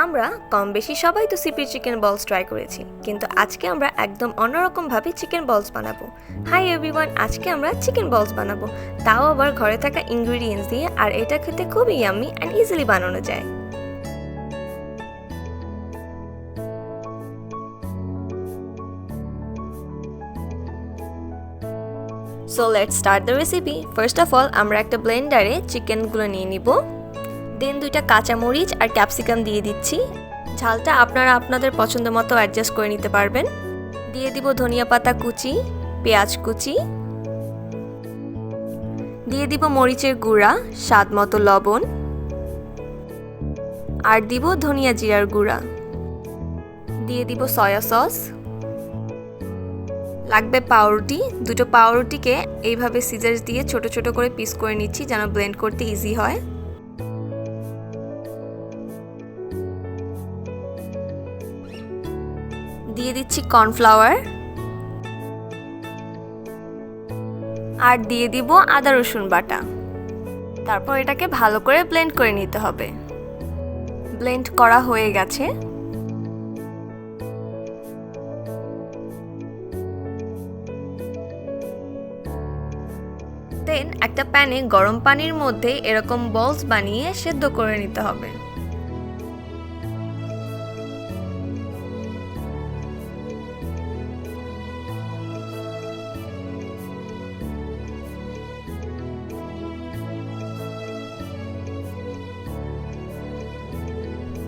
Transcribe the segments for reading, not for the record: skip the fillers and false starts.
আমরা কম বেশি সবাই তো সিপি চিকেন বলস ট্রাই করেছি, কিন্তু আজকে আমরা একদম অন্যরকম ভাবে চিকেন বলস বানাবো। হাই এভরিওয়ান, আজকে আমরা চিকেন বলস বানাবো, তাও আবার ঘরে থাকা ইনগ্রেডিয়েন্টস দিয়ে। আর এটা খেতে খুবই ইয়াম্মি অ্যান্ড ইজিলি বানানো যায়। So let's start the recipe. First of all আমরা একটা ব্লেন্ডারে চিকেনগুলো নিয়ে নিব। দেন 2টা কাঁচামরিচ আর ক্যাপসিকাম দিয়ে দিচ্ছি। ঝালটা আপনারা আপনাদের পছন্দ মতো অ্যাডজাস্ট করে নিতে পারবেন। দিয়ে দিব ধনিয়া পাতা কুচি, পেঁয়াজ কুচি, দিয়ে দিব মরিচের গুঁড়া, স্বাদ মতো লবণ, আর দিব ধনিয়া জিরার গুঁড়া, দিয়ে দিব সয়া সস, লাগবে পাউরুটি। 2টো পাউরুটিকে এইভাবে সিজার দিয়ে ছোট ছোট করে পিস করে নিচ্ছি যেন ব্লেন্ড করতে ইজি হয়। দিয়ে দিচ্ছি কর্নফ্লাওয়ার, আর দিয়ে দিব আদা রসুন বাটা। তারপর এটাকে ভালো করে ব্লেন্ড করে নিতে হবে। ব্লেন্ড করা হয়ে গেছে। দেন একটা প্যানে গরম পানির মধ্যে এরকম বলস বানিয়ে সেদ্ধ করে নিতে হবে।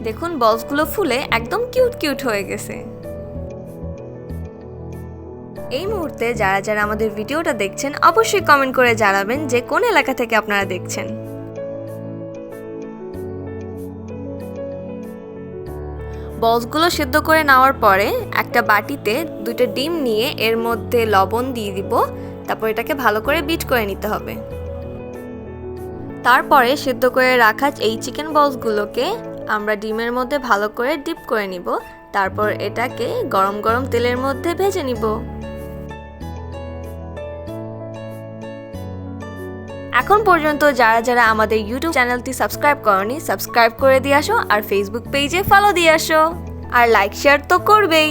দেখুন বলসগুলো ফুলে একদম কিউট কিউট হয়ে গেছে। এই মুহূর্তে যারা যারা আমাদের ভিডিওটা দেখছেন অবশ্যই কমেন্ট করে জানাবেন যে কোন এলাকা থেকে আপনারা দেখছেন। বলসগুলো সেদ্ধ করে নেওয়ার পরে একটা বাটিতে 2টা ডিম নিয়ে এর মধ্যে লবণ দিয়ে দিব। তারপর এটাকে ভালো করে বিট করে নিতে হবে। তারপরে সেদ্ধ করে রাখা এই চিকেন বলসগুলোকে আমরা ডিমের মধ্যে ভালো করে ডিপ করে নিব। তারপর এটাকে গরম গরম তেলের মধ্যে ভেজে নিব। এখন পর্যন্ত যারা যারা আমাদের ইউটিউব চ্যানেলটি সাবস্ক্রাইব করনি, সাবস্ক্রাইব করে দিয়ে আসো, আর ফেসবুক পেজে ফলো দিয়ে আসো, আর লাইক শেয়ার তো করবেই।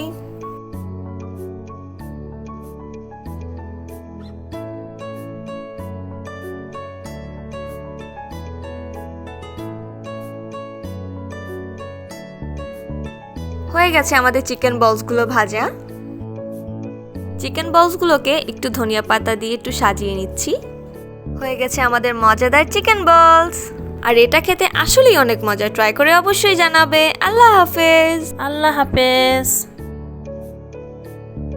হয়ে গেছে আমাদের চিকেন বলসগুলো ভাজা। চিকেন বলসগুলোকে একটু ধনিয়া পাতা দিয়ে একটু সাজিয়ে নিচ্ছি। হয়ে গেছে আমাদের মজাদার চিকেন বলস। আর এটা খেতে আসলেই অনেক মজা। ট্রাই করে অবশ্যই জানাবে। আল্লাহ হাফেজ। আল্লাহ হাফেজ।